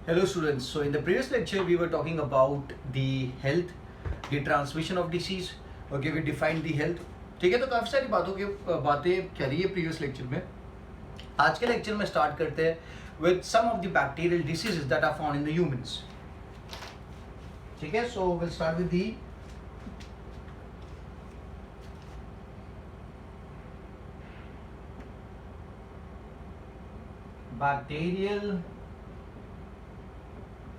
Hello students. So in the previous lecture we were talking about the health, the transmission of disease. Okay, we defined the health. ठीक है, तो काफ़ी सारी बातें करी है प्रीवियस लेक्चर में. आज के लेक्चर में स्टार्ट करते हैं with some of the bacterial diseases that are found in the humans. ठीक है, so we'll start with the bacterial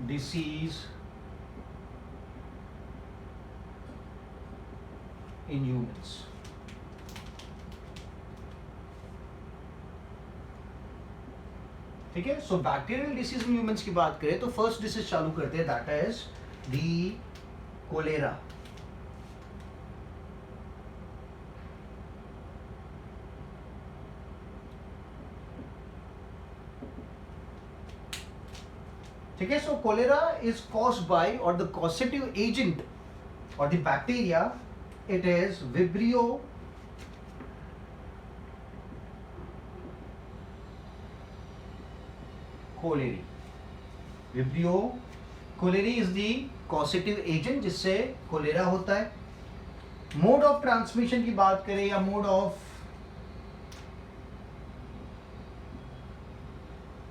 disease in humans. ठीक है, सो बैक्टीरियल डिसीज इन ह्यूमंस की बात करें तो फर्स्ट डिसीज चालू करते हैं, दैट इज दी कोलेरा. ठीक है, so cholera is caused by और द कॉसेटिव एजेंट और the bacteria it is Vibrio cholerae. Vibrio cholerae is the causative agent जिससे कोलेरा होता है. मोड ऑफ ट्रांसमिशन की बात करें या मोड ऑफ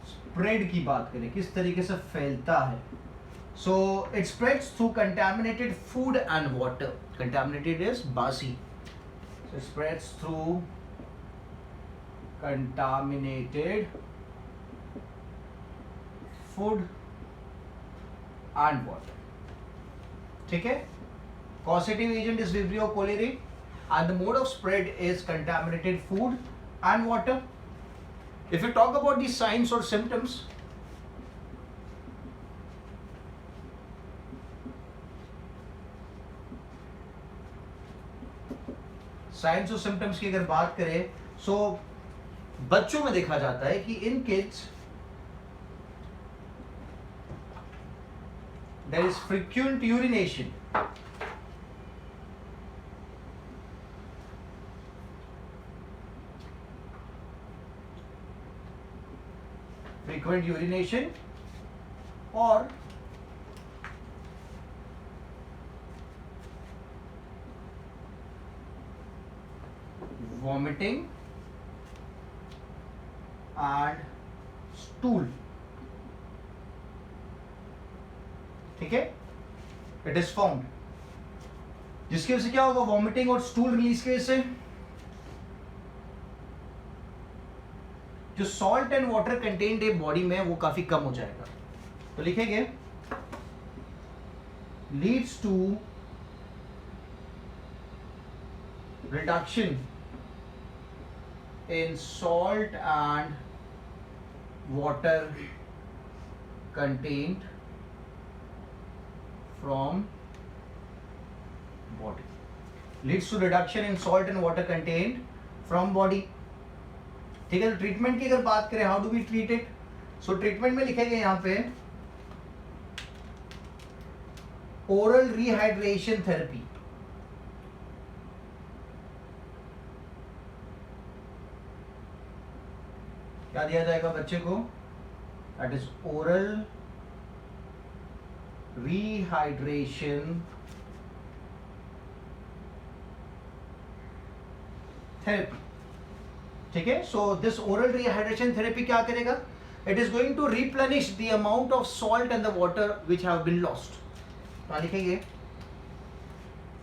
स्प्रेड की बात करें, किस तरीके से फैलता है, so it spreads through contaminated food and water. Contaminated is बासी, so spreads through contaminated food and water. ठीक है, causative agent is Vibrio cholerae and the mode of spread is contaminated food and water. If we talk about the signs or symptoms, science और symptoms की अगर बात करें सो बच्चों में देखा जाता है कि इन kids there is frequent urination. Frequent urination or vomiting and stool. ठीक है, इट इज फाउंड, जिसकी वजह से क्या होगा, वॉमिटिंग और स्टूल रिलीज की वजह से जो सॉल्ट एंड वाटर कंटेंट है बॉडी में वो काफी कम हो जाएगा. तो लिखेंगे leads to reduction in salt and water content from body. Leads to reduction in salt and water contained from body. ठीक है, तो ट्रीटमेंट की अगर बात करें, how do we treat it, so treatment में लिखेंगे यहां पे ओरल रिहाइड्रेशन थेरेपी. क्या दिया जाएगा बच्चे को, that is oral rehydration therapy. ठीक है, so this oral rehydration therapy क्या करेगा, it is going to replenish the amount of salt and the water which have been lost. क्या लिखेंगे,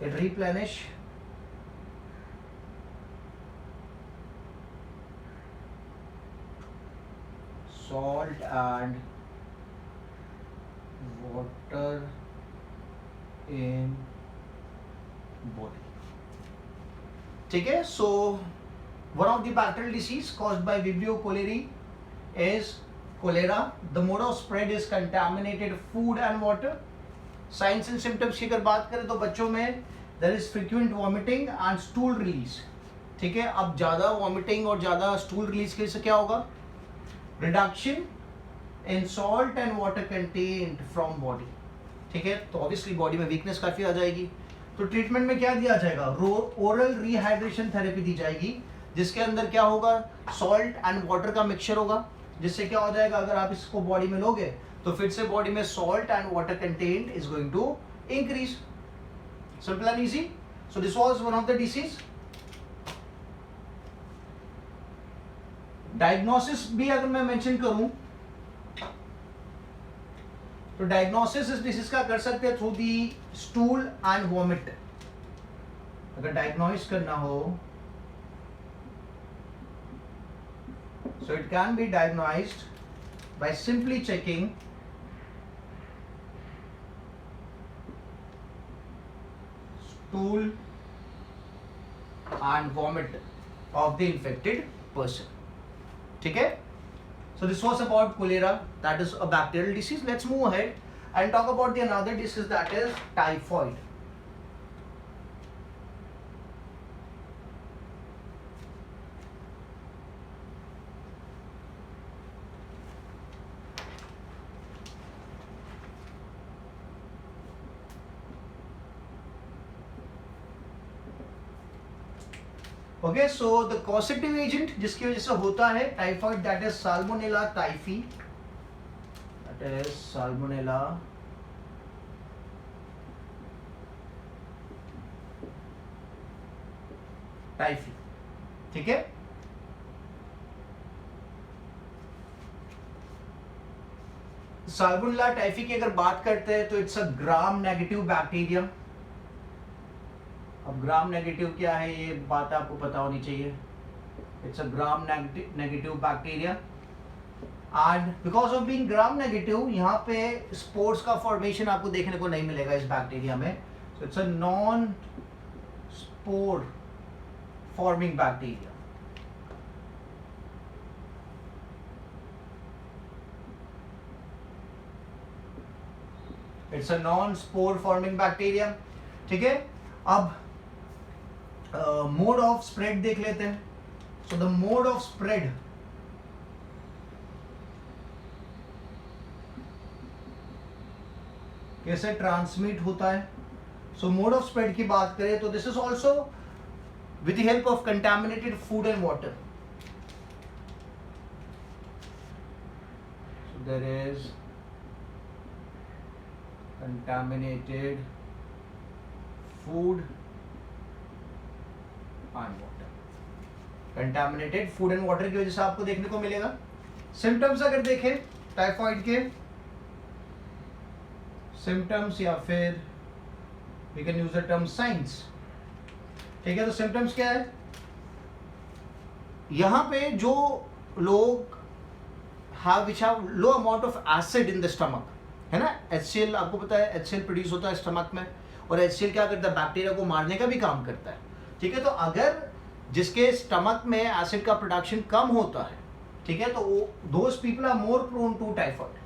it replenish salt and water in body. ठीक है, सो one of the bacterial disease caused by Vibrio cholerae is cholera. The mode of spread is contaminated food and water. Signs and symptoms की अगर बात करें तो बच्चों में there is frequent vomiting and stool release. ठीक है, अब ज़्यादा vomiting और ज़्यादा stool release के से क्या होगा, reduction in salt and water contained from body. ठीक है, तो ऑब्वियसली बॉडी में वीकनेस काफी आ जाएगी. तो ट्रीटमेंट में क्या दिया जाएगा, ओरल रिहाइड्रेशन थेरेपी दी जाएगी, जिसके अंदर क्या होगा, सॉल्ट एंड वाटर का मिक्सचर होगा, जिससे क्या हो जाएगा, अगर आप इसको बॉडी में लोगे तो फिर से बॉडी में salt and water content is going to increase. Simple and easy. So this was one of the disease. Diagnosis भी अगर मैं मेंशन करूं तो डायग्नोसिस इस डिसीज का कर सकते हैं through the stool and vomit. अगर डायग्नोस करना हो so it can be diagnosed by simply checking stool and vomit of the infected person. ठीक है. So this was about cholera, that is a bacterial disease. Let's move ahead and talk about the another disease, that is typhoid. Okay, so the causative agent जिसकी वजह से होता है typhoid, that is Salmonella typhi. That is Salmonella typhi. ठीक है. Salmonella typhi की अगर बात करते हैं तो it's a gram negative bacteria. अब ग्राम नेगेटिव क्या है ये बात आपको पता होनी चाहिए. It's a gram negative bacteria and because of being gram negative यहाँ पे स्पोर्स का फॉर्मेशन आपको देखने को नहीं मिलेगा इस बैक्टीरिया में. So it's a non spore forming bacteria. It's a non spore forming bacteria. ठीक है. अब मोड ऑफ स्प्रेड देख लेते हैं. So the mode of spread कैसे ट्रांसमिट होता है. सो मोड ऑफ स्प्रेड की बात करें तो this is also with the help of contaminated food and water. So there is contaminated food and water. Contaminated food and water की वजह से आपको देखने को मिलेगा. सिम्टम्स अगर देखें टाइफाइड के सिम्टम्स या फिर we can use the term science. ठीक है. तो सिम्टम्स क्या है. यहां पे जो लोग have low amount of acid in the stomach है ना. HCl आपको पता है HCl प्रोड्यूस होता है स्टमक में और HCl क्या करता है बैक्टीरिया को मारने का भी काम करता है. ठीक है. तो अगर जिसके स्टमक में एसिड का प्रोडक्शन कम होता है, ठीक है, तो those people are more prone to typhoid,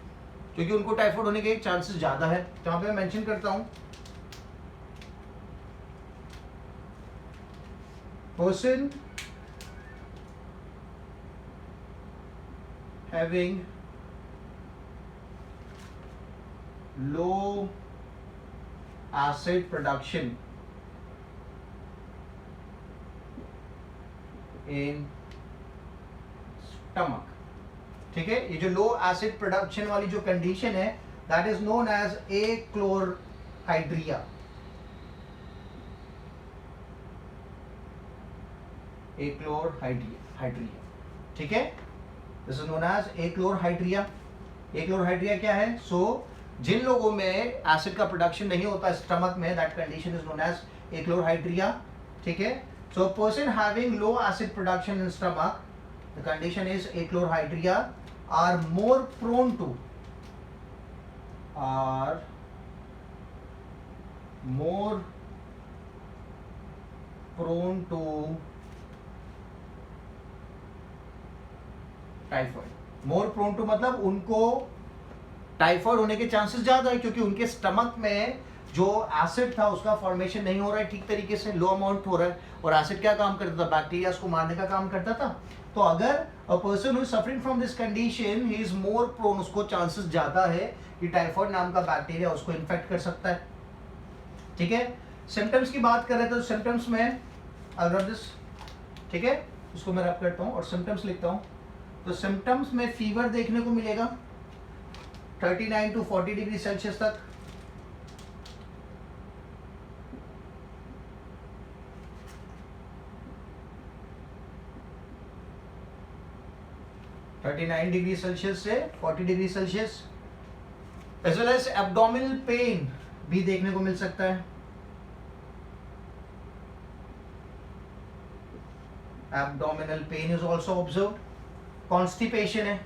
क्योंकि उनको टाइफाइड होने के चांसेस ज्यादा है. तो यहाँ पे मैं मेंशन करता हूं person having low acid production in stomach. ठीक है. ये जो लो एसिड प्रोडक्शन वाली जो कंडीशन है that is known as achlorhydria. Achlorhydria. ठीक है. This is known as achlorhydria. Achlorhydria क्या है. सो जिन लोगों में एसिड का प्रोडक्शन नहीं होता स्टमक में, that condition is known as achlorhydria. ठीक है. So person having low acid production in stomach, the condition is achlorhydria, are more prone to typhoid. More prone to मतलब उनको टाइफाइड होने के चांसेस ज्यादा है, क्योंकि उनके स्टमक में जो एसिड था उसका फॉर्मेशन नहीं हो रहा है ठीक तरीके से, लो अमाउंट हो रहा है. और एसिड क्या काम करता था, बैक्टीरिया को मारने का काम करता था. तो अगर a person who is suffering from this condition, he is more prone, उसको चांसेस ज्यादा है कि टाइफाइड नाम का बैक्टीरिया उसको इन्फेक्ट कर सकता है. ठीक है. सिम्टम्स की बात कर रहे थे तो सिम्टम्स में आई रब दिस. ठीक है. उसको मैं रब करता हूँ और सिम्टम्स लिखता हूँ. तो सिम्टम्स में फीवर देखने को मिलेगा. 39 to 40 डिग्री सेल्सियस तक। डिग्री सेल्सियस से 40 degree Celsius. As well as abdominal pain भी देखने को मिल सकता है। Abdominal pain is also observe. Constipation है।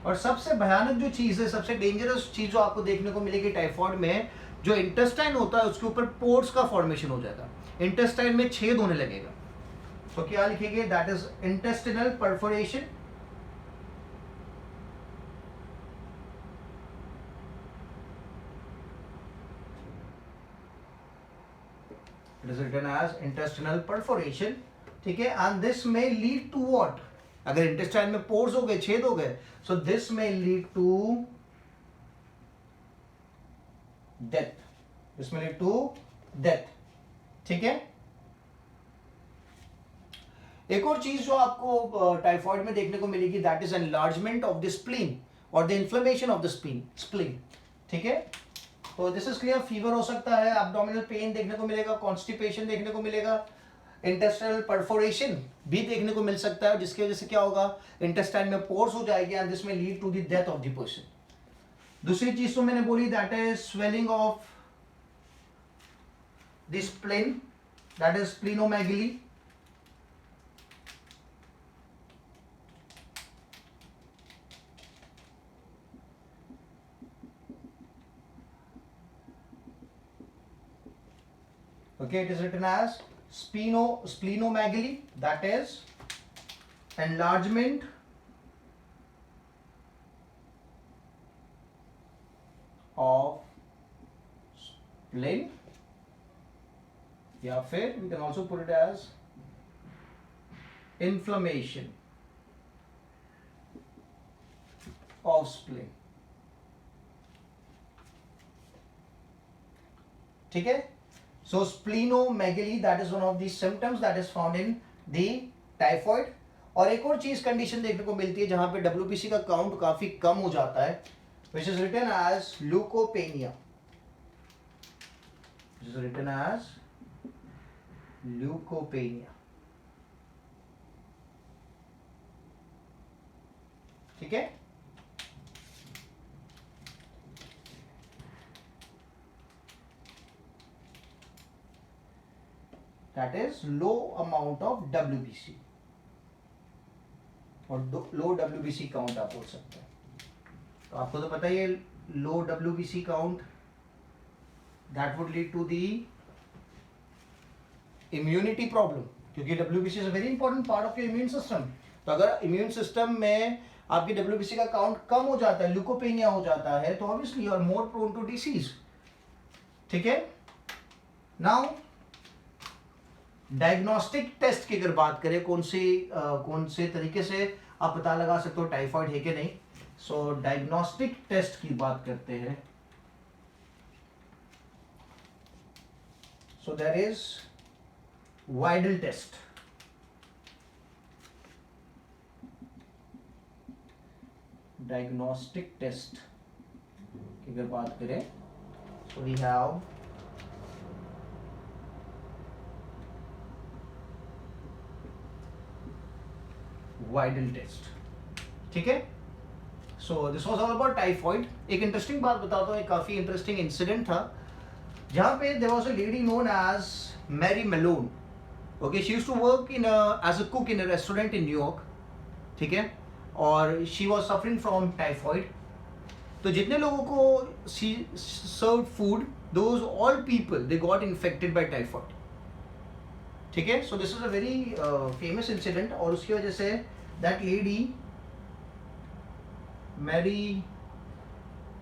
और सबसे भयानक जो चीज है, सबसे डेंजरस चीज जो आपको देखने को मिलेगी टाइफॉइड में, जो इंटेस्टाइन होता है उसके ऊपर पोर्स का फॉर्मेशन हो जाएगा, इंटेस्टाइन में छेद होने लगेगा। तो क्या लिखेंगे? That is intestinal perforation. It is written as intestinal perforation. ठीक है, एंड दिस में लीड टू व्हाट? अगर इंटेस्टाइन में पोर्स हो गए, छेद हो गए, सो दिस में लीड टू डेथ। इसमें लीड टू डेथ। ठीक है, एक और चीज जो आपको टाइफॉइड में देखने को मिलेगी, that is enlargement of the spleen और the inflammation of the spleen. ठीक है, तो दिस इज क्लियर। फीवर हो सकता है, एब्डोमिनल पेन देखने को मिलेगा, कॉन्स्टिपेशन देखने को मिलेगा, इंटेस्टाइनल परफोरेशन भी देखने को मिल सकता है, जिसकी वजह से क्या होगा? इंटेस्टाइन में पोर्स हो जाएगी एंड दिस में lead to the death of the person. दूसरी चीज तो मैंने बोली, that is swelling of the spleen, that is splenomegaly. Okay, it is written as splenomegaly, that is enlargement of spleen, या फिर we can also put it as inflammation of spleen. ठीक है, so splenomegaly, that is one of the symptoms that is found in the typhoid. और एक और चीज condition देखने को मिलती है जहां पे WBC का काउंट काफी कम हो जाता है, which is written as leukopenia, which is written as leukopenia. ठीक है, that is low amount of WBC और लो WBC काउंट आप बोल सकते हैं। तो आपको तो पता ही है, low WBC count that would lead to the immunity problem, क्योंकि WBC is a very important part of your immune system. तो अगर इम्यून सिस्टम में आपकी WBC का काउंट कम हो जाता है, ल्यूकोपेनिया हो जाता है, तो obviously you are more prone to disease. ठीक है, नाउ डायग्नोस्टिक टेस्ट की अगर बात करें, कौन से तरीके से आप पता लगा सकते हो टाइफॉइड है कि नहीं। सो डायग्नोस्टिक टेस्ट की बात करते हैं। So there is Widal test. Diagnostic test की अगर बात करें, so we have Widal test. ठीक है, so this was all about typhoid. एक इंटरेस्टिंग बात बताता हूँ, एक काफी इंटरेस्टिंग इंसिडेंट था जहां पे there was a lady known as Mary Mallon. Okay, she used to work in as a cook in a restaurant in New York. ठीक है, और she was suffering from typhoid. तो जितने लोगों को she served food, those all people they got infected by typhoid. ठीक है, so this is a very famous incident, और उसकी वजह से that lady Mary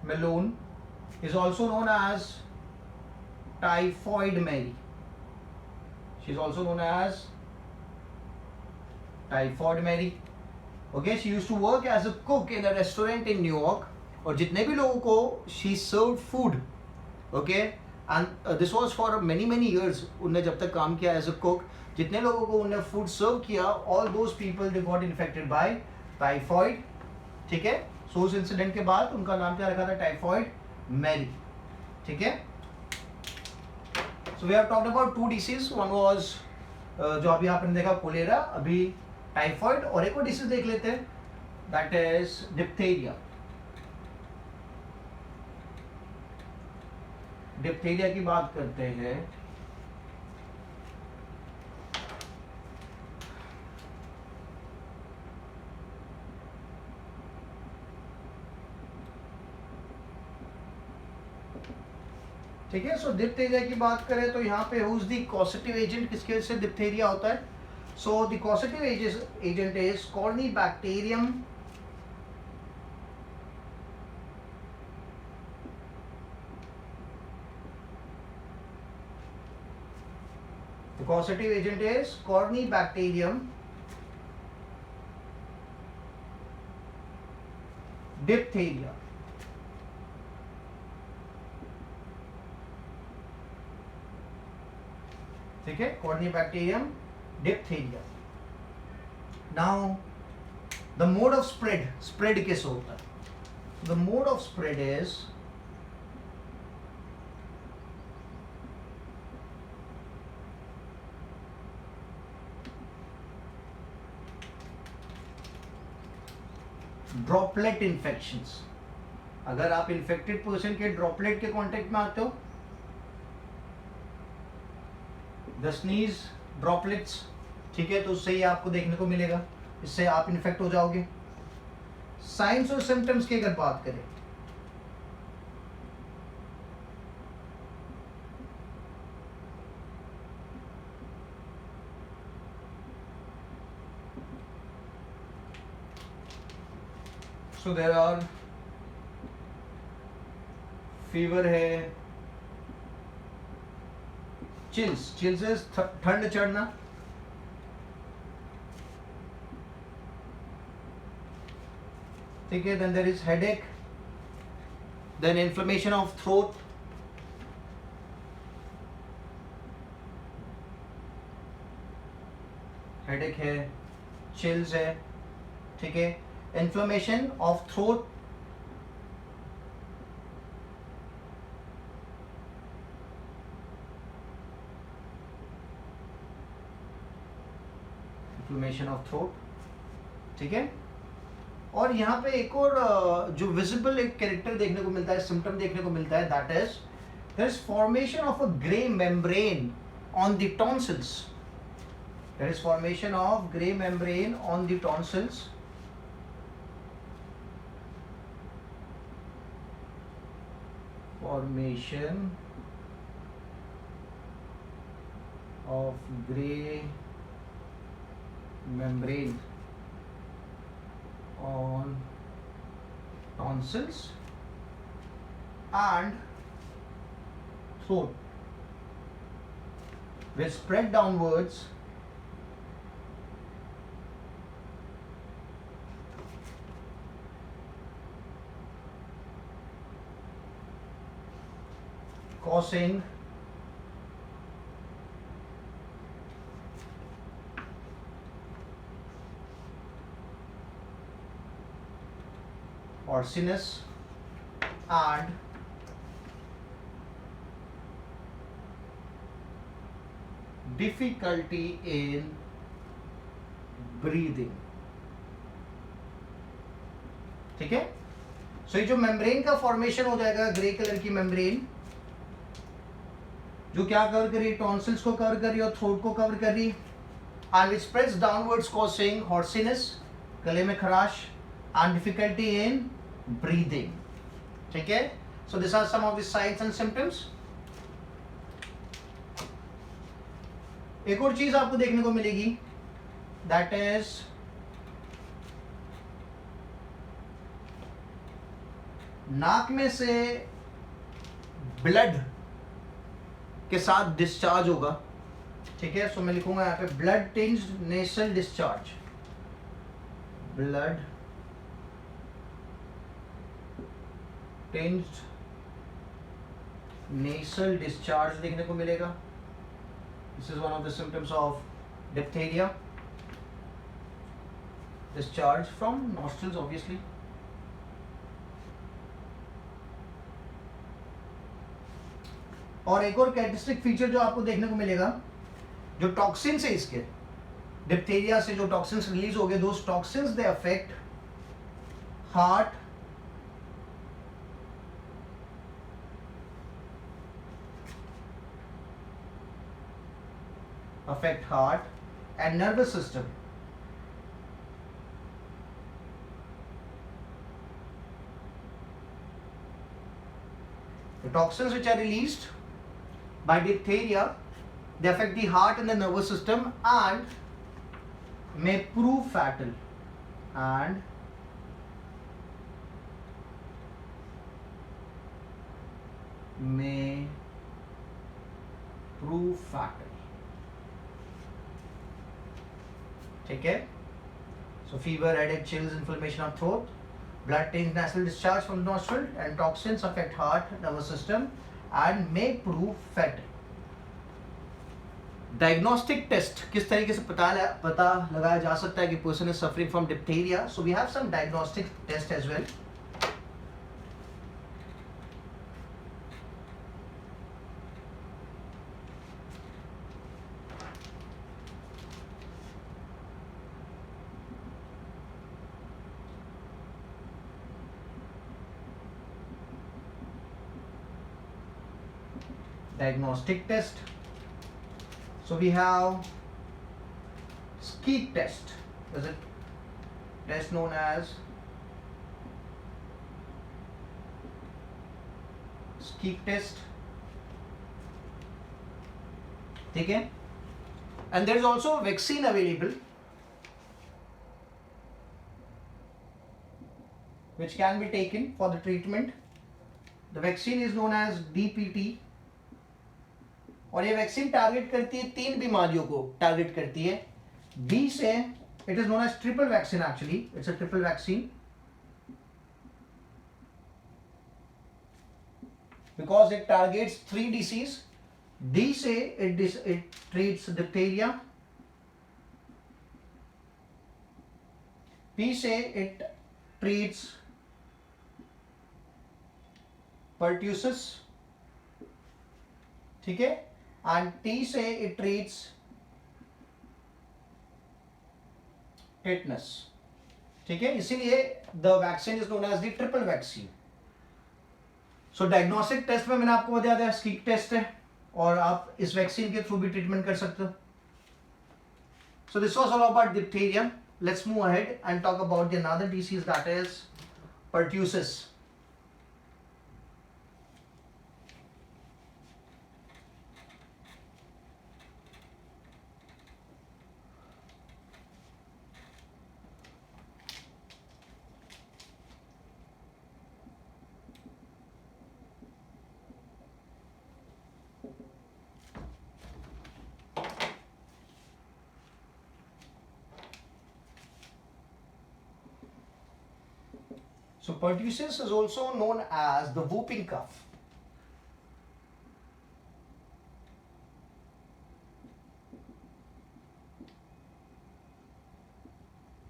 Mallon is also known as typhoid Mary. She is also known as typhoid Mary. Okay, she used to work as a cook in a restaurant in New York, और जितने भी लोगों को she served food, okay, and this was for many years. उन्होंने जब तक काम किया एज अ कुक, जितने लोगों को उन्होंने फूड सर्व किया, all those people they got infected by typhoid. ठीक है. सो उस इंसिडेंट के बाद उनका नाम क्या रखा था? Typhoid Mary. ठीक है. So we have talked about 2 disease. One was जो अभी आपने देखा कोलेरा, अभी टाइफॉइड, और एक और डिसीज देख लेते हैं, दैट इज डिप्थेरिया. डिप्थेरिया की बात करते हैं. ठीक है. सो डिप्थेरिया की बात करें तो यहाँ पे हुज द कॉसेटिव एजेंट, किसकी वजह से डिप्थेरिया होता है? So the causative agent is corynebacterium The causative agent is Corynebacterium diphtheria. ठीक है. Corynebacterium diphtheria. Now the mode of spread कैसे होता है? The mode of spread is droplet infections. अगर आप इन्फेक्टेड पर्सन के ड्रॉपलेट के कांटेक्ट में आते हो, द स्नीज ड्रॉपलेट्स, ठीक है, तो उससे ही आपको देखने को मिलेगा, इससे आप इन्फेक्ट हो जाओगे. साइंस और सिम्टम्स की अगर बात करें, so there are fever है, chills is ठंड चढ़ना, ठीक है. then there is headache, then inflammation of throat, headache है, chills है, ठीक है. Inflammation of throat, ठीक है. और यहाँ पे एक और जो विजिबल एक कैरेक्टर देखने को मिलता है, सिम्टम देखने को मिलता है, that is there is formation of a grey membrane on the tonsils. There is formation of grey membrane on the tonsils. Formation of gray membrane on tonsils and throat will spread downwards causing hoarseness and difficulty in breathing. ठीक है. सो ये जो membrane का formation हो जाएगा, grey colour की membrane जो क्या कवर कर रही है? टॉन्सिल्स को कवर कर रही है और थ्रोट को कवर कर रही है. And it spreads downwards causing hoarseness, गले में खराश, एंड डिफिकल्टी इन ब्रीदिंग. ठीक है. So this are some of the signs and symptoms. एक और चीज आपको देखने को मिलेगी, दैट इज नाक में से ब्लड के साथ डिस्चार्ज होगा. ठीक है. सो मैं लिखूंगा यहाँ पे blood tinged nasal discharge. Blood tinged nasal discharge देखने को मिलेगा. This is one of the symptoms of diphtheria. Discharge from nostrils obviously. और एक और कैरेक्टरिस्टिक फीचर जो आपको देखने को मिलेगा, जो टॉक्सिन्स है इसके, डिप्थेरिया से जो टॉक्सिन्स रिलीज हो गए, those toxins they affect heart, and nervous system. The toxins which are released by diphtheria, they affect the heart and the nervous system and may prove fatal. And may prove fatal. ठीक है. So fever, headache, chills, inflammation of throat, blood taints nasal discharge from the nostril, and toxins affect heart, nervous system and may prove fatal. Diagnostic test किस तरीके से पता लगाया जा सकता है कि person is suffering from diphtheria. So we have some diagnostic test as well. Diagnostic test. So we have Skeet test. Is it test known as Skeet test? ठीक है. And there is also a vaccine available which can be taken for the treatment. The vaccine is known as DPT. और ये vaccine target करती है 3 बीमारियों को target करती है. बी से it is known as triple vaccine. Actually it's a triple vaccine because it targets 3 disease. D से इट ट्रीट्स डिप्थेरिया. पी से इट ट्रीट्स पर्ट्यूसिस. ठीक है. And T से it treats tetanus. ठीक है. इसीलिए the vaccine is known as the triple vaccine. So diagnostic test में मैंने आपको बता दिया स्कीक टेस्ट है और आप इस वैक्सीन के थ्रू भी ट्रीटमेंट कर सकते हो. So this was all about diphtheria. Let's move ahead and talk about the another disease, that is pertussis. So pertussis is also known as the whooping cough.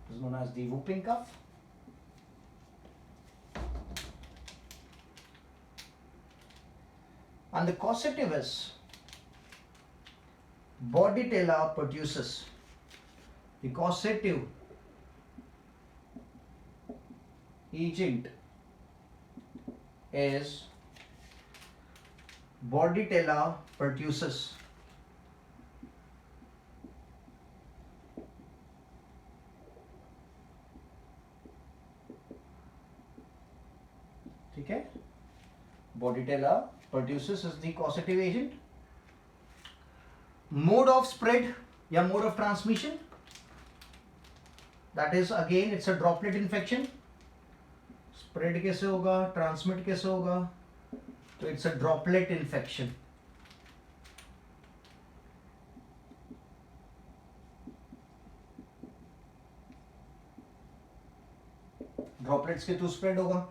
It is known as the whooping cough. And the causative is Bordetella pertussis. The causative agent is Bordetella pertussis. ठीक है. Bordetella pertussis is the causative agent. Mode of spread या mode of transmission, that is again it's a droplet infection. Spread कैसे होगा, transmit कैसे होगा, तो it's a droplet infection. Droplets के through spread होगा.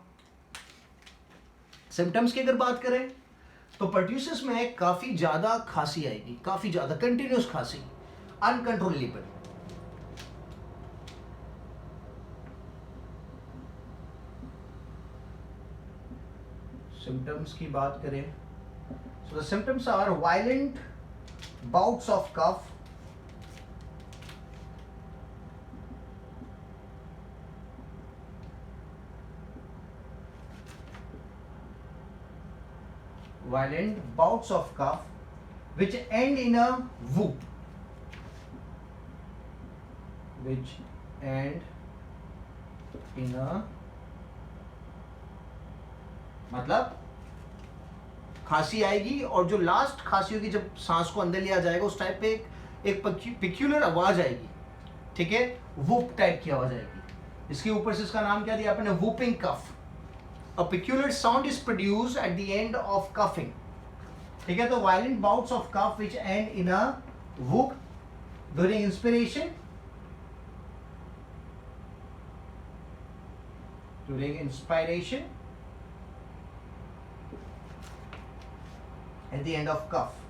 सिम्टम्स की अगर बात करें तो पर्ट्यूसिस में काफी ज्यादा खांसी आएगी, काफी ज्यादा कंटिन्यूस खांसी, अनकंट्रोलेबल। सिम्टम्स की बात करें, so the symptoms are violent bouts of cough, violent bouts of cough which end in a whoop, which end in a, मतलब खांसी आएगी और जो लास्ट खांसी होगी, जब सांस को अंदर लिया जाएगा उस टाइप पे एक पिक्यूलर आवाज आएगी, ठीक है, वूप टाइप की आवाज आएगी। इसके ऊपर से इसका नाम क्या दिया आपने, whooping cough. A peculiar sound is produced at the end of coughing, ठीक है। तो violent bouts of cough which end in a whoop during inspiration, during inspiration, at the end of cough,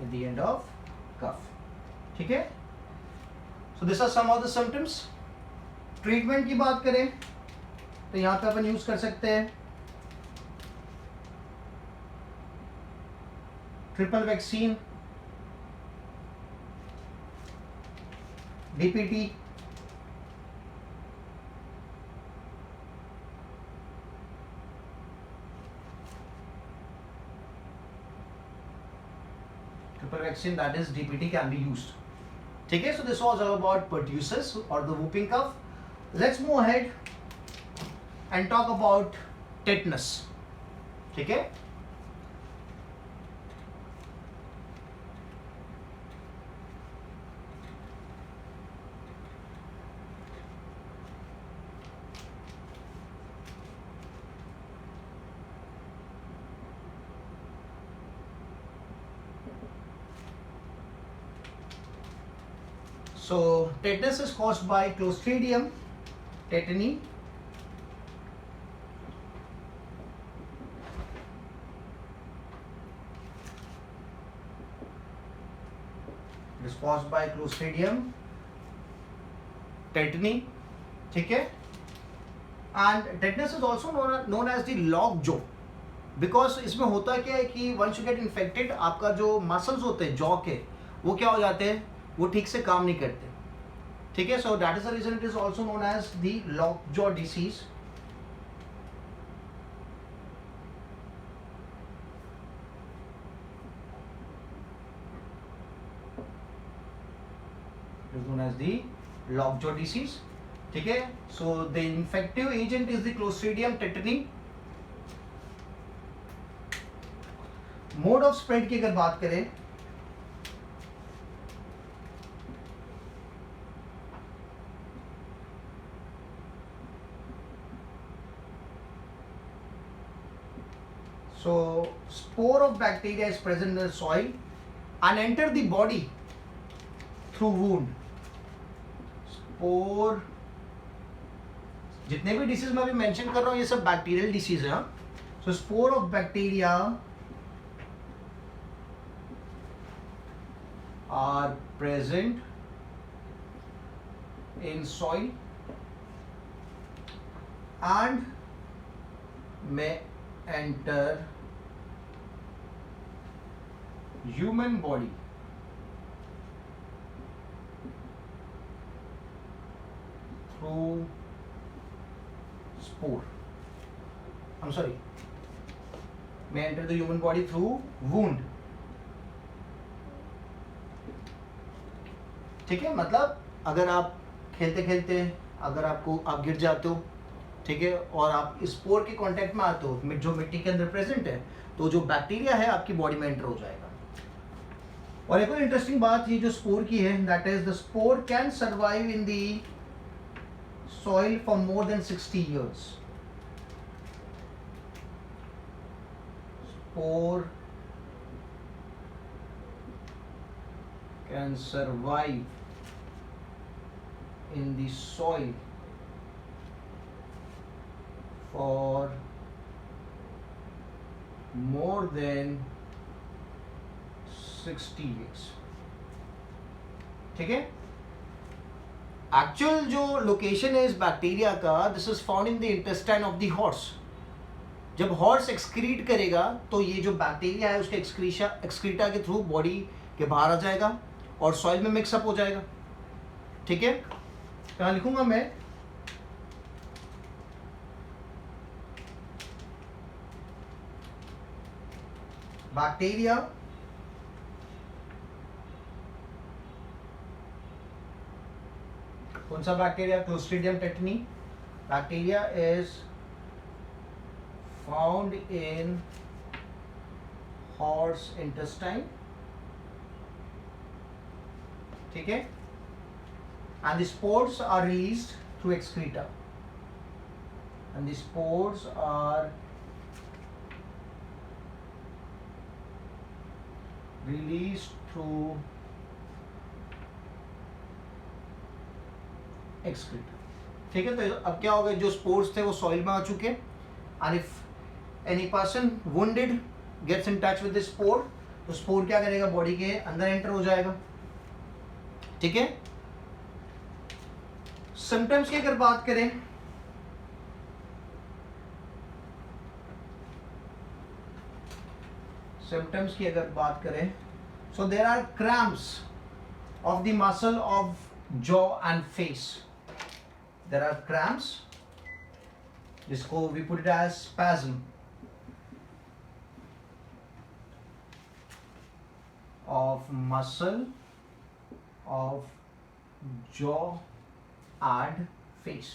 at the end of cough, ठीक है। So these are some of the symptoms. Treatment की बात करें तो यहाँ पे अपन use कर सकते हैं triple vaccine, DPT, triple vaccine, that is DPT, can be used, ठीक है। So this was all about pertussis or the whooping cough. Let's move ahead and talk about tetanus, ठीक है। So tetanus is caused by Clostridium tetani. It is caused by Clostridium tetani, ठीक है। And tetanus is also known as the lockjaw, because इसमें होता क्या है कि once you get infected, आपका जो मसल्स होते हैं जॉ के, वो क्या हो जाते हैं, वो ठीक से काम नहीं करते, ठीक है। So that is the reason it is also known as the lockjaw disease. Is known as the lockjaw disease, ठीक है। So the infective agent is the clostridium tetani. Mode of spread की अगर बात करें, so spore of bacteria is present in the soil and enter the body through wound. Spore, जितने भी disease मैं अभी मेंशन कर रहा हूँ ये सब बैक्टीरियल डिसीज है। So spore of bacteria are present in soil and may enter human body through spore. I'm sorry, may enter the human body through wound, ठीक है। मतलब अगर आप खेलते खेलते अगर आप गिर जाते हो, ठीक है, और आप स्पोर के कांटेक्ट में आते हो जो मिट्टी के अंदर प्रेजेंट है, तो जो बैक्टीरिया है आपकी बॉडी में एंटर हो जाएगा। और एक और इंटरेस्टिंग बात ये जो स्पोर की है, that is the spore can survive in the soil for more than 60 years. Spore can survive in the soil for more than 60 years. ठीक है. एक्चुअल जो लोकेशन है इस बैक्टीरिया का, this is found in the intestine of the horse. जब horse excrete करेगा तो ये जो बैक्टीरिया है उसके एक्सक्रीटा के थ्रू बॉडी के बाहर आ जाएगा और सॉइल में मिक्सअप हो जाएगा. ठीक है. कहाँ लिखूंगा मैं? बैक्टीरिया कौन सा bacteria? Clostridium tetani. Bacteria is found in horse intestine. ठीक है. And the spores are released through excreta. And the spores are released through excreta. ठीक है. तो अब क्या होगा? जो spores थे वो soil में आ चुके. And if any person wounded gets in touch with the spore, तो spore क्या करेगा? बॉडी के अंदर एंटर हो जाएगा. ठीक है. सिम्टम्स की अगर बात करें, so there are cramps of the muscle of jaw and face. There are cramps, जिसको we put it as spasm of muscle of jaw and face.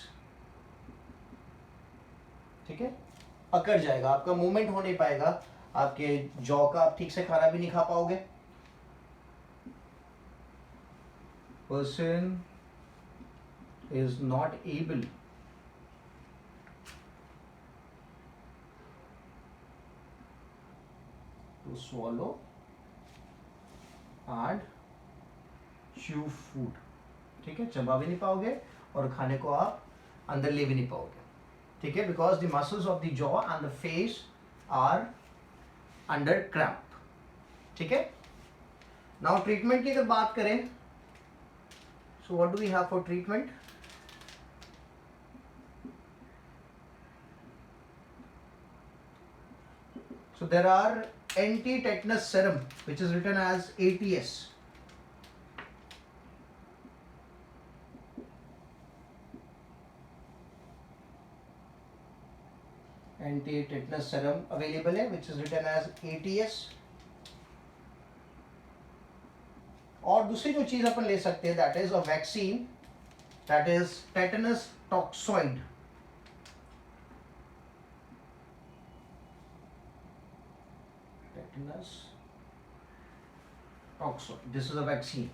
ठीक है. अकड़ जाएगा, आपका मूवमेंट हो नहीं पाएगा, आपके जॉ का आप ठीक से खाना भी नहीं खा पाओगे. Person is not able to swallow and chew food. ठीक है. चबा भी नहीं पाओगे और खाने को आप अंदर ले भी नहीं पाओगे. ठीक है. Because the muscles of the jaw and the face are under cramp. ठीक है. नाउ ट्रीटमेंट की अगर बात करें, so what do we have for treatment? So there are anti tetanus serum which is written as ATS. Anti-tetanus serum available है, which is written as ATS. और दूसरी जो चीज अपन ले सकते हैं, that is a vaccine, that is tetanus toxoid. Tetanus toxoid. This is a vaccine.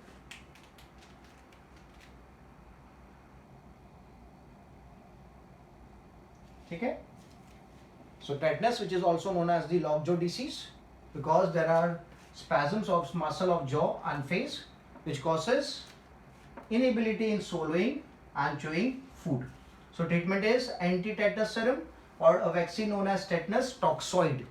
ठीक है. So tetanus, which is also known as the lockjaw disease, because there are spasms of muscle of jaw and face, which causes inability in swallowing and chewing food. So treatment is anti-tetanus serum or a vaccine known as tetanus toxoid.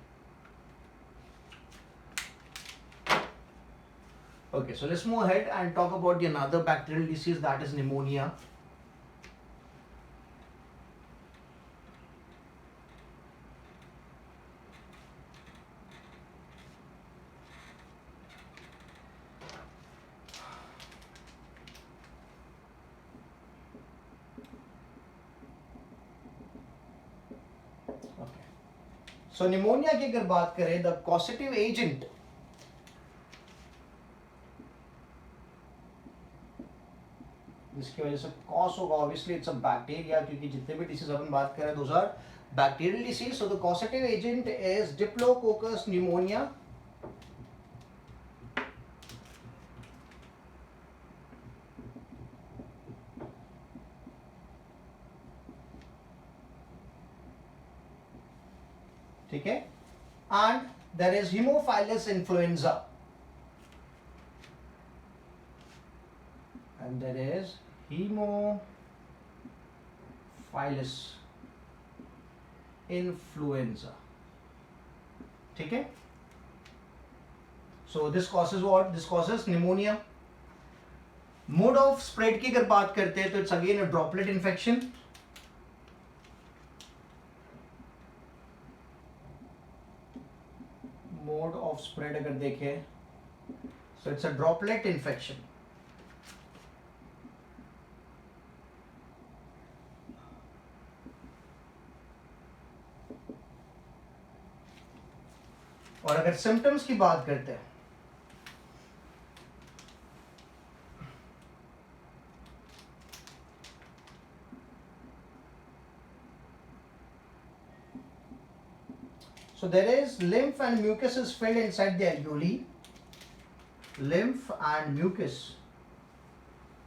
Okay, so let's move ahead and talk about the another bacterial disease, that is pneumonia. So pneumonia की अगर बात करें, the causative agent जिसकी वजह से cos होगा, obviously it's a bacteria, क्योंकि जितने भी डिसीज अपन बात कर रहे हैं those are bacterial disease. So the causative agent is diplococcus pneumonia. ठीक है. And there is haemophilus influenza. And there is hemophilus influenza, ठीक है। So this causes what? This causes pneumonia. Mode of spread की अगर बात करते हैं तो it's again a droplet infection. Mode of spread अगर देखें so it's a droplet infection. और अगर सिम्टम्स की बात करते हैं so there is lymph and mucus is filled inside the alveoli. Lymph and mucus,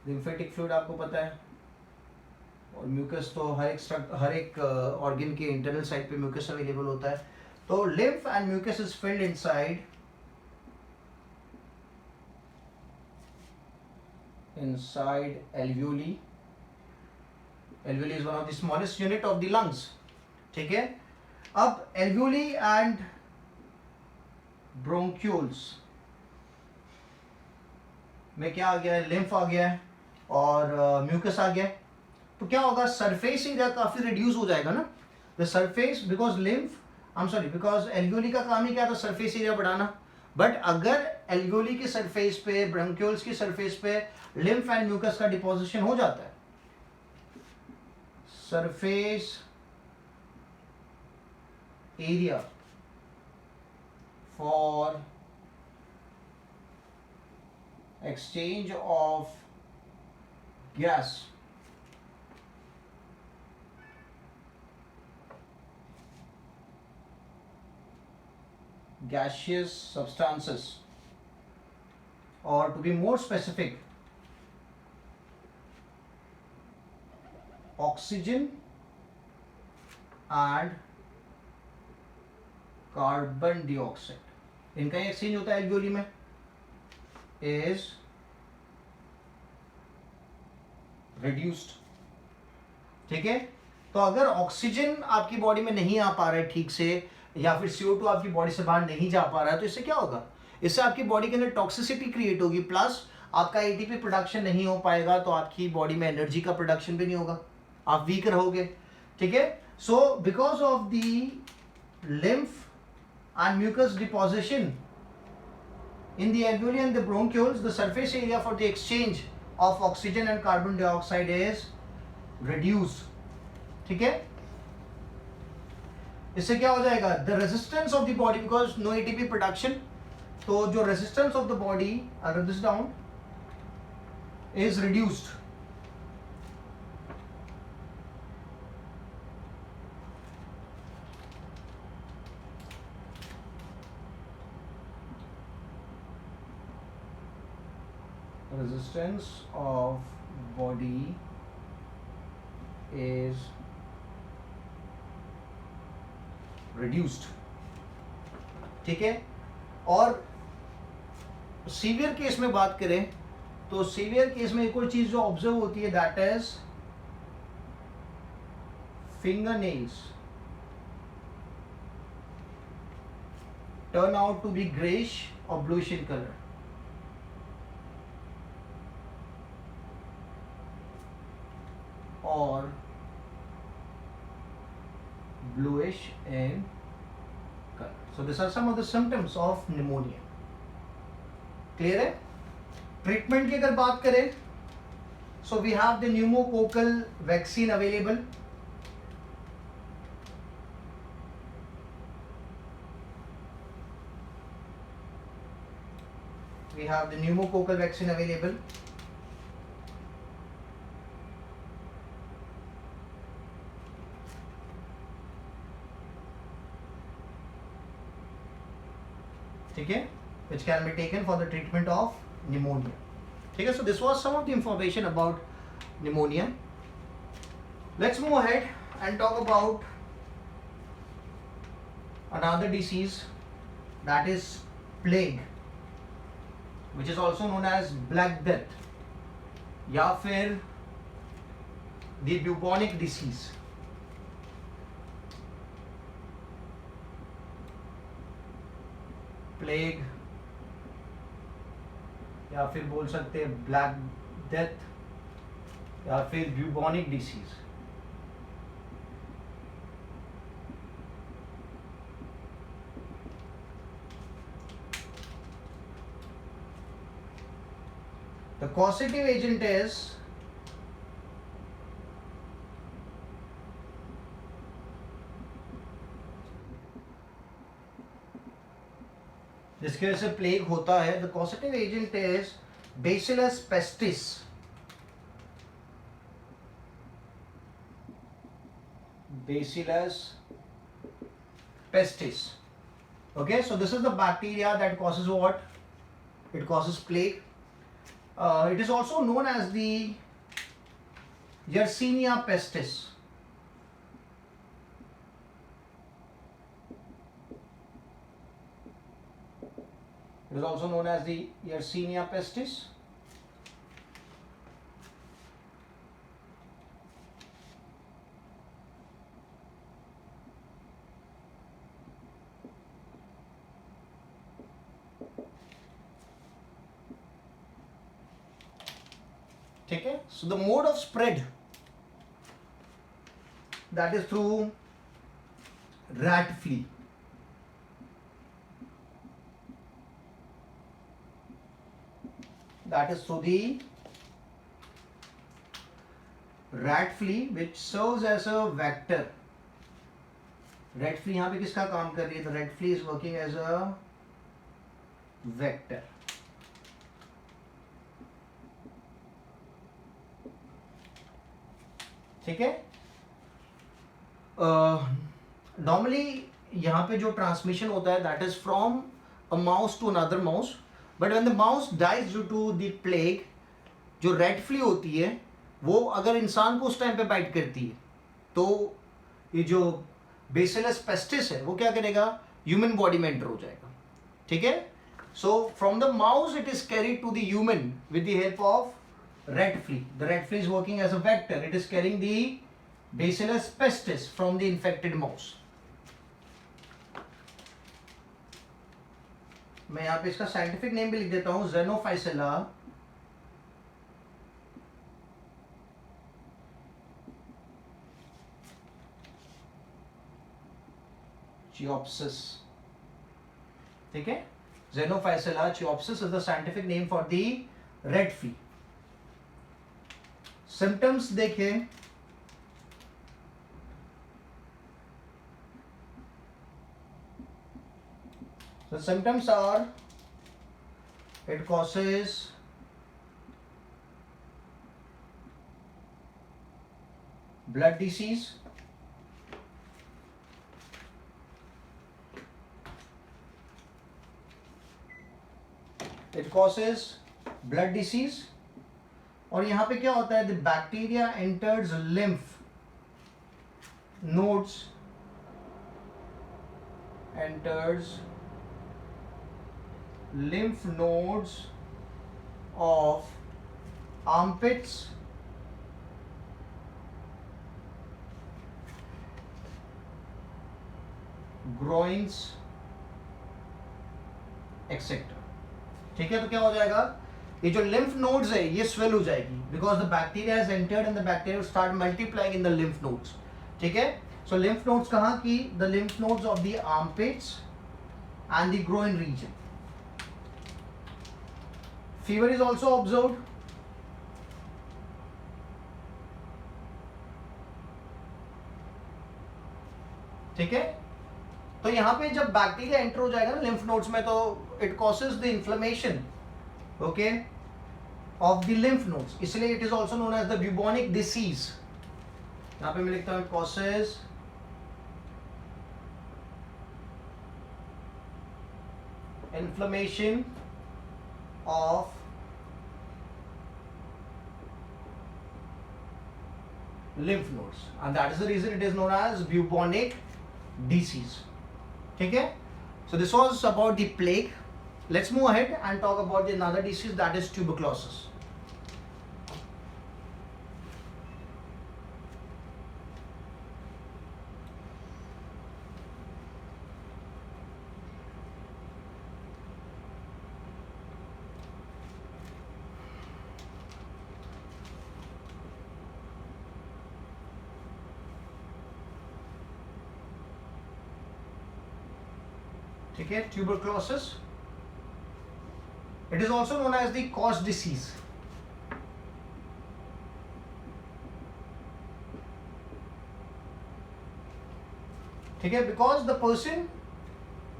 lymphatic fluid आपको पता है, और म्यूकस तो हर एक ऑर्गन के इंटरनल साइड पे म्यूकस अवेलेबल होता है। तो lymph and mucus is filled inside alveoli. Alveoli is one of the smallest unit of the lungs, ठीक है। अब alveoli and bronchioles में क्या आ गया है? लिम्फ आ गया है और म्यूकस आ गया है। तो क्या होगा? सरफेस एरिया काफी रिड्यूस हो जाएगा ना। The surface because because alveoli का काम ही क्या था? सरफेस एरिया बढ़ाना। बट अगर एल्वियोली की सरफेस पे, ब्रोंक्यूल्स की सरफेस पे लिम्फ एंड म्यूकस का डिपोजिशन हो जाता है, surface area for exchange of gas gaseous substances, or to be more specific, oxygen and carbon dioxide, इनका एक्सचेंज होता है एल्वियोली में, is reduced, ठीक है। तो अगर ऑक्सीजन आपकी बॉडी में नहीं आ पा रहा है ठीक से, या फिर CO2 आपकी बॉडी से बाहर नहीं जा पा रहा है, तो इससे क्या होगा? इससे आपकी बॉडी के अंदर टॉक्सिसिटी क्रिएट होगी, प्लस आपका एटीपी प्रोडक्शन नहीं हो पाएगा, तो आपकी बॉडी में एनर्जी का प्रोडक्शन भी नहीं होगा, आप वीक रहोगे, ठीक है। So because of the lymph and mucus deposition in the alveoli and the bronchioles, the surface area for the exchange of oxygen and carbon dioxide is reduced, ठीक है। इससे क्या हो जाएगा? the resistance of the body, because no ATP production, तो जो resistance of the body, I'll write this down, is reduced, resistance of body is reduced, ठीक है। और सीवियर केस में बात करें तो सीवियर केस में एक और चीज जो ऑब्जर्व होती है, that is finger nails turn out to be greyish और bluish in colour, or bluish in color. So these are some of the symptoms of pneumonia. Clear है? Treatment की अगर बात करें, so we have the pneumococcal vaccine available. We have the pneumococcal vaccine available. ठीक है, which can be taken for the treatment of pneumonia. ठीक है, so this was some of the information about pneumonia. Let's move ahead and talk about another disease, that is plague, which is also known as Black Death या फिर the bubonic disease. Plague, या फिर बोल सकते हैं black death, या फिर bubonic disease. The causative agent is जिसकी वजह से प्लेग होता है, the causative agent is bacillus pestis. Bacillus pestis. Okay, so this is the bacteria that causes what? It causes plague. It is also known as the Yersinia pestis. It is also known as the Yersinia pestis. ठीक है, so the mode of spread, that is through rat flea. That is through the rat flea, which serves as a vector. Rat flea यहाँ पे किसका काम कर रही है? The rat flea is working as a vector. ठीक है, normally यहाँ पे जो ट्रांसमिशन होता है that is from a mouse to another mouse, but when the mouse dies due to the plague, जो रेड फ्ली होती है वो अगर इंसान को उस टाइम पे बाइट करती है तो ये जो बेसिलस पेस्टिस है वो क्या करेगा? ह्यूमन बॉडी में एंटर हो जाएगा। ठीक है, so from the mouse it is carried to the human with the help of rat flea. The rat flea is working as a vector. It is carrying the Bacillus pestis from the infected mouse. मैं यहाँ पे इसका scientific name भी लिख देता हूँ, Xenophysella chiopsis. ठीक है, Xenophysella chiopsis is the scientific name for the rat flea. Symptoms देखें, so symptoms are it causes blood disease, it causes blood disease, और यहाँ पे क्या होता है? The bacteria enters lymph nodes, enters lymph nodes of armpits, groins, etc. ठीक है, तो क्या हो जाएगा? ये जो lymph nodes है ये swell हो जाएगी because the bacteria has entered and the bacteria will start multiplying in the lymph nodes. ठीक है, so lymph nodes कहाँ की? The lymph nodes of the armpits and the groin region. Fever is also observed. ठीक है, तो यहाँ पे जब बैक्टीरिया एंटर हो जाएगा ना lymph nodes में, तो it causes the inflammation, okay, of the lymph nodes. इसलिए it is also known as the bubonic disease. यहाँ पे मैं लिखता हूँ it causes inflammation of lymph nodes, and that is the reason it is known as bubonic disease. ठीक है, so this was about the plague. Let's move ahead and talk about the another disease, that is tuberculosis. ठीक है, tuberculosis. It is also known as the Koch disease. ठीक है, because the person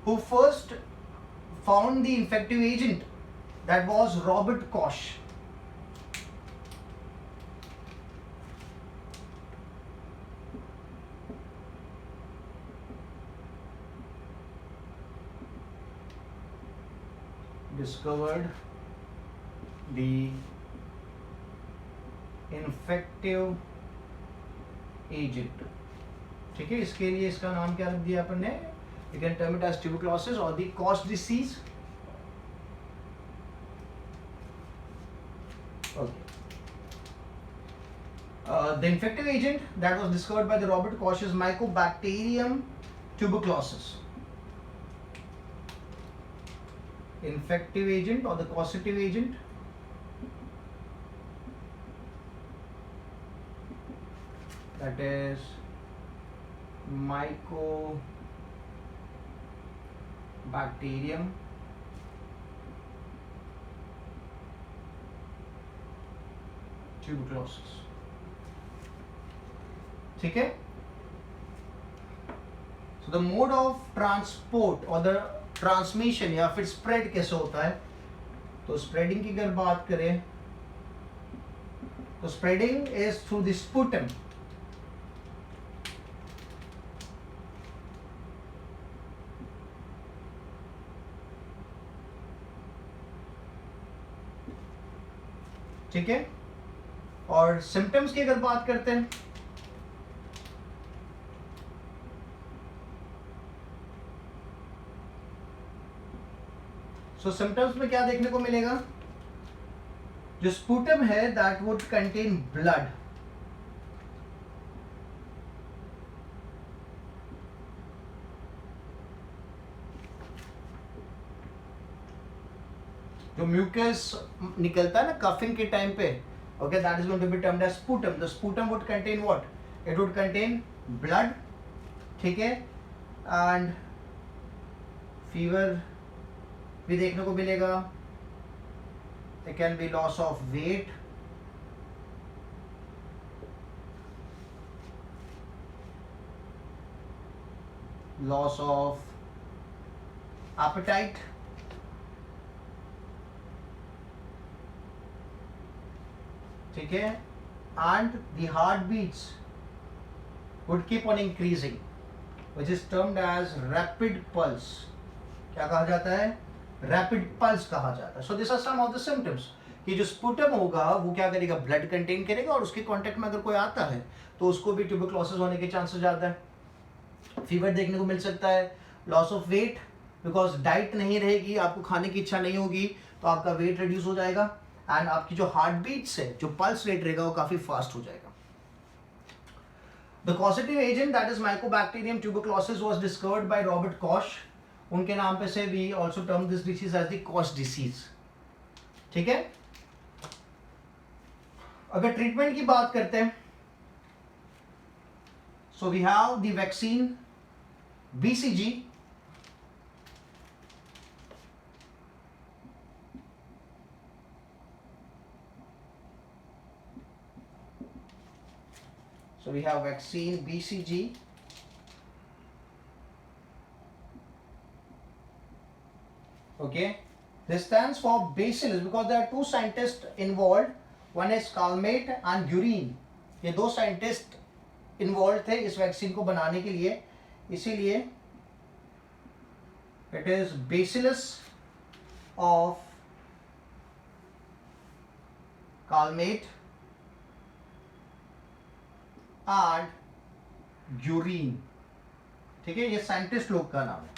who first found the infective agent, that was Robert Koch. Discovered the infective agent. ठीक है, इसके लिए इसका नाम क्या रख दिया अपन ने? You can term it as tuberculosis or the Koch disease. Okay. The infective agent that was discovered by the Robert Koch is Mycobacterium tuberculosis. Infective agent or the causative agent, that is Mycobacterium tuberculosis. ठीक है, so the mode of transport or the transmission या फिर spread कैसे होता है? तो spreading की अगर बात करें तो spreading is through the sputum. ठीक है, और सिम्टम्स की अगर बात करते हैं सो सिम्टम्स में क्या देखने को मिलेगा? जो स्पुटम है दैट वुड कंटेन ब्लड. जो म्यूकस निकलता है ना कफिंग के टाइम पे, okay, that is going to be termed as sputum. The sputum would contain what? It would contain blood. ठीक है, एंड फीवर भी देखने को मिलेगा. There can be loss of weight, loss of appetite, ठीक है, and the heartbeats would keep on increasing, which is termed as rapid pulse. क्या कहा जाता है? रैपिड पल्स कहा जाता है. So this are some of the symptoms कि जो स्पुटम होगा वो क्या करेगा? ब्लड कंटेन करेगा, और उसके कांटेक्ट में अगर कोई आता है तो उसको भी ट्यूबरक्लोसिस होने के चांसेस ज्यादा है. फीवर देखने को मिल सकता है. Loss of weight, because diet नहीं रहेगी, आपको खाने की इच्छा नहीं होगी तो आपका वेट रिड्यूस हो जाएगा, एंड आपकी जो हार्ट बीट्स है, जो पल्स रेट रहेगा वो काफी फास्ट हो जाएगा. The causative agent that is mycobacterium tuberculosis was discovered by Robert Koch. उनके नाम पे से भी also term this disease as the Koch disease. ठीक है, अगर ट्रीटमेंट की बात करते हैं so we have the vaccine BCG. So we have vaccine BCG. Okay, this stands for Bacillus because there are two scientists involved. One is Calmette and Guerin. ये दो scientist involve थे इस वैक्सीन को बनाने के लिए, इसीलिए it is Bacillus of Calmette and Guerin. ठीक है, ये साइंटिस्ट लोग का नाम है.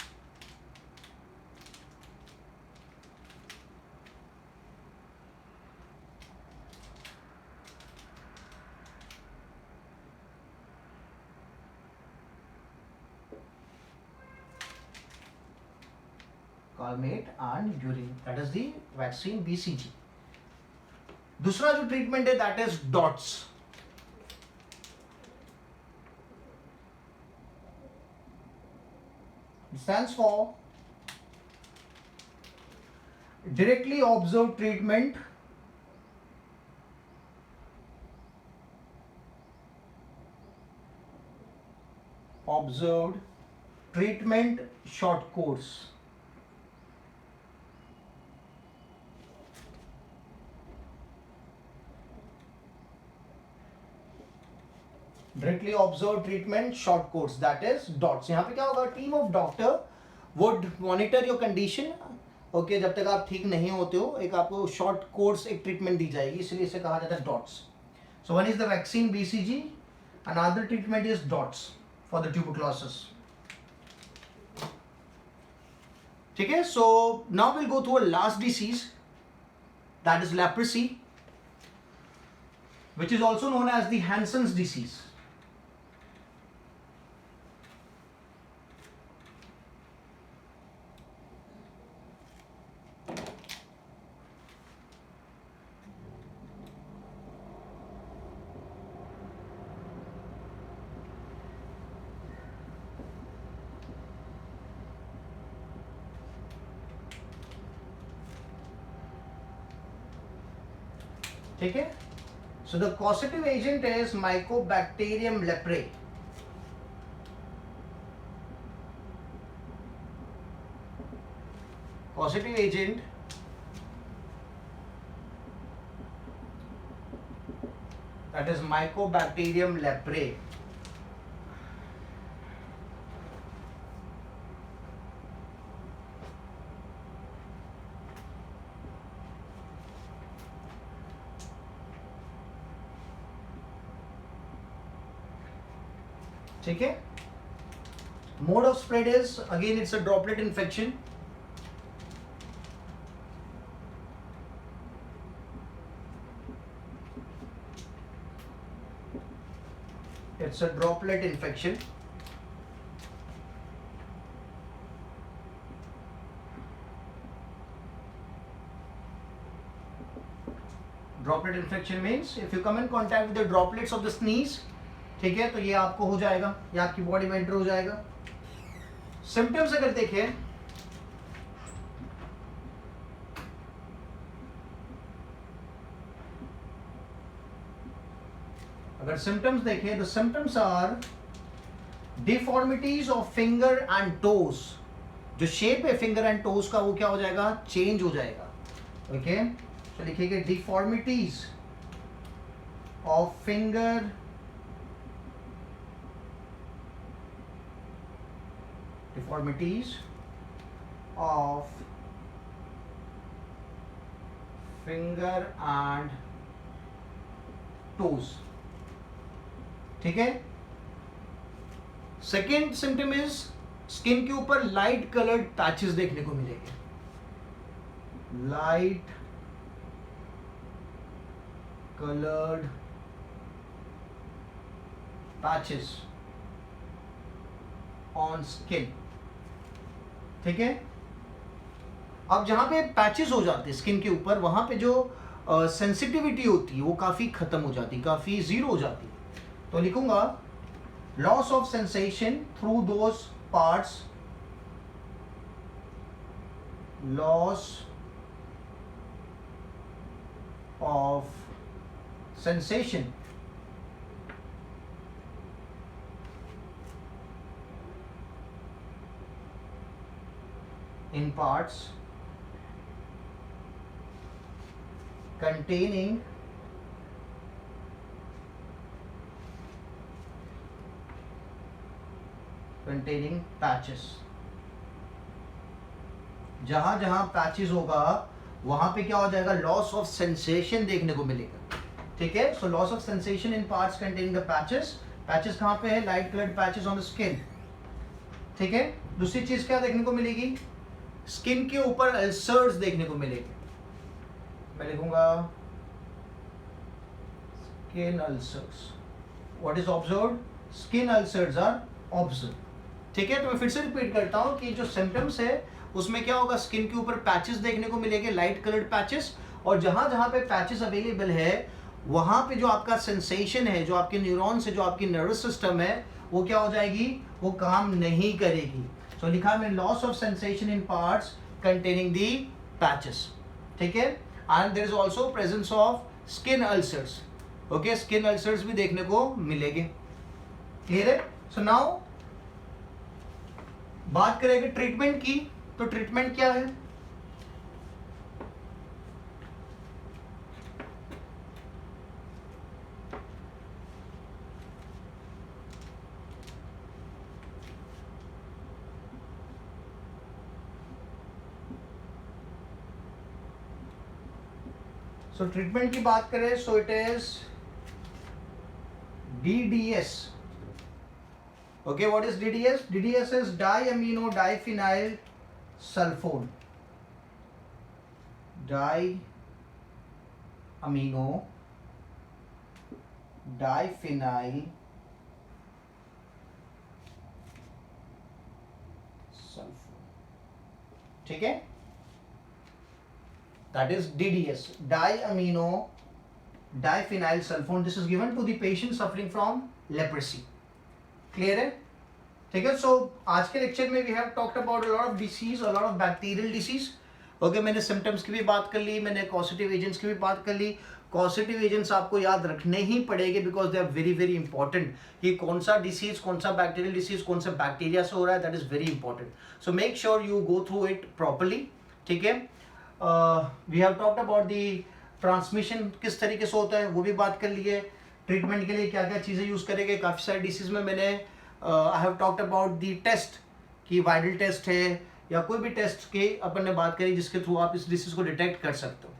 Calmette and Guerin, that is the vaccine BCG. दूसरा जो ट्रीटमेंट है that is dots. Stands for Directly observed treatment short course. Directly observed treatment short course, that is DOTS. यहाँ पे क्या होगा, team of doctor would monitor your condition. Okay, जब तक आप ठीक नहीं होते हो एक आपको शॉर्ट कोर्स एक ट्रीटमेंट दी जाएगी, इसलिए इसे कहा जाता है dots. So one is the vaccine BCG, another treatment is dots for the tuberculosis. ठीक है, so now will go through a last disease, that is leprosy, which is also known as the Hansen's disease. ठीक है, so the causative agent is Mycobacterium leprae. Causative agent that is Mycobacterium leprae. ठीक है, mode of spread is again it's a droplet infection. It's a droplet infection. Droplet infection means if you come in contact with the droplets of the sneeze, ठीक है, तो ये आपको हो जाएगा, ये आपकी बॉडी में एंटर हो जाएगा. सिम्टम्स अगर देखें, अगर सिम्टम्स देखें, the symptoms are deformities of finger and toes. जो शेप है फिंगर एंड टोज का वो क्या हो जाएगा, चेंज हो जाएगा. ओके, तो लिखिएगा deformities of finger deformities of finger and toes. ठीक है, सेकेंड सिम्टम इज स्किन के ऊपर लाइट कलर्ड पैचेस देखने को मिलेंगे. Light coloured patches on skin. ठीक है, अब जहां पे पैचेस हो जाते हैं स्किन के ऊपर, वहां पे जो सेंसिटिविटी होती है वो काफी खत्म हो जाती है, काफी जीरो हो जाती है. तो लिखूंगा loss of sensation through those parts, loss of sensation in parts containing patches. जहां जहां पैचेस होगा वहां पे क्या हो जाएगा, लॉस ऑफ सेंसेशन देखने को मिलेगा. ठीक है, so loss of sensation in parts containing the patches. Patches कहां पे है, light coloured patches on the skin. ठीक है, दूसरी चीज क्या देखने को मिलेगी, स्किन के ऊपर अल्सर्स देखने को मिलेंगे. मैं लिखूंगा skin ulcers. What is observed, skin ulcers are observed. ठीक है, तो मैं फिर से रिपीट करता हूं कि जो सिम्टम्स है उसमें क्या होगा, स्किन के ऊपर पैचेस देखने को मिलेंगे, लाइट कलर्ड पैचेस, और जहां जहां पे पैचेस अवेलेबल है वहां पे जो आपका सेंसेशन है, जो आपके न्यूरॉन्स है, जो आपकी नर्वस सिस्टम है, वो क्या हो जाएगी, वो काम नहीं करेगी. So लिखा है loss of sensation in parts containing the patches. ठीक है, and there is also presence of skin ulcers, okay, skin ulcers भी देखने को मिलेंगे, क्लियर है। सो नाउ बात करेंगे ट्रीटमेंट की, तो ट्रीटमेंट क्या है? सो ट्रीटमेंट की बात करें, so it is DDS. Okay, what is DDS? DDS is diamino diphenyl sulfone. Diamino diphenyl sulfone. ठीक है, that is DDS, diamino diphenyl sulfone. This is given to the patient suffering from leprosy. Clear है, ठीक है। सो आज के lecture में we have talked about a lot of disease, a lot of bacterial disease, okay. मैंने symptoms की भी बात कर ली, मैंने कॉसेटिव एजेंट्स की भी बात कर ली। कॉसेटिव एजेंट्स आपको याद रखने ही पड़ेंगे because they are very very important, कि कौन सा डिसीज, कौन सा बैक्टीरियल डिसीज, कौन सा बैक्टीरिया से हो रहा है, that is very important. So make sure you go through it properly, ठीक है। We have talked about the transmission किस तरीके से होता है, वो भी बात कर लिए। ट्रीटमेंट के लिए क्या क्या चीज़ें यूज़ करेंगे, काफ़ी सारे डिसीज में मैंने I have talked about the test, कि वायरल टेस्ट है या कोई भी टेस्ट के अपन ने बात करी जिसके थ्रू आप इस डिसीज को डिटेक्ट कर सकते हो।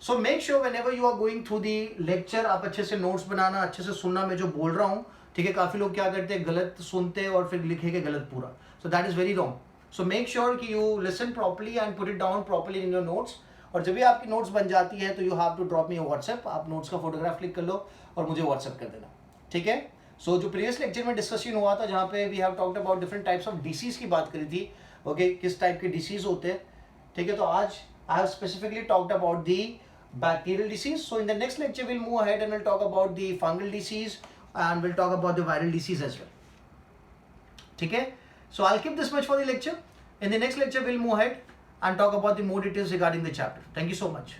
So make sure whenever you are going through the lecture, आप अच्छे से नोट्स बनाना, अच्छे से सुनना मैं जो बोल रहा हूँ, ठीक है। काफ़ी लोग क्या करते हैं, गलत सुनते हैं और फिर लिखेंगे गलत पूरा, so that is very wrong. So make sure कि you listen properly and put it down properly in your notes. और जब भी आपकी नोट्स बन जाती है तो you have to drop me WhatsApp, आप नोट्स का फोटोग्राफ क्लिक कर लो और मुझे व्हाट्सएप कर देना, ठीक है। सो जो प्रीवियस लेक्चर में डिस्कशन हुआ था, जहाँ पे we have talked about different types of disease की बात करी थी, ओके, किस टाइप के डिसीज होते हैं, ठीक है। तो आज I have specifically talked about the bacterial disease. So in the next lecture will move ahead and will talk about the fungal disease and will talk about the viral disease as well, ठीक है। So I will keep this much for the lecture. In the next lecture, we'll move ahead and talk about the more details regarding the chapter. Thank you so much.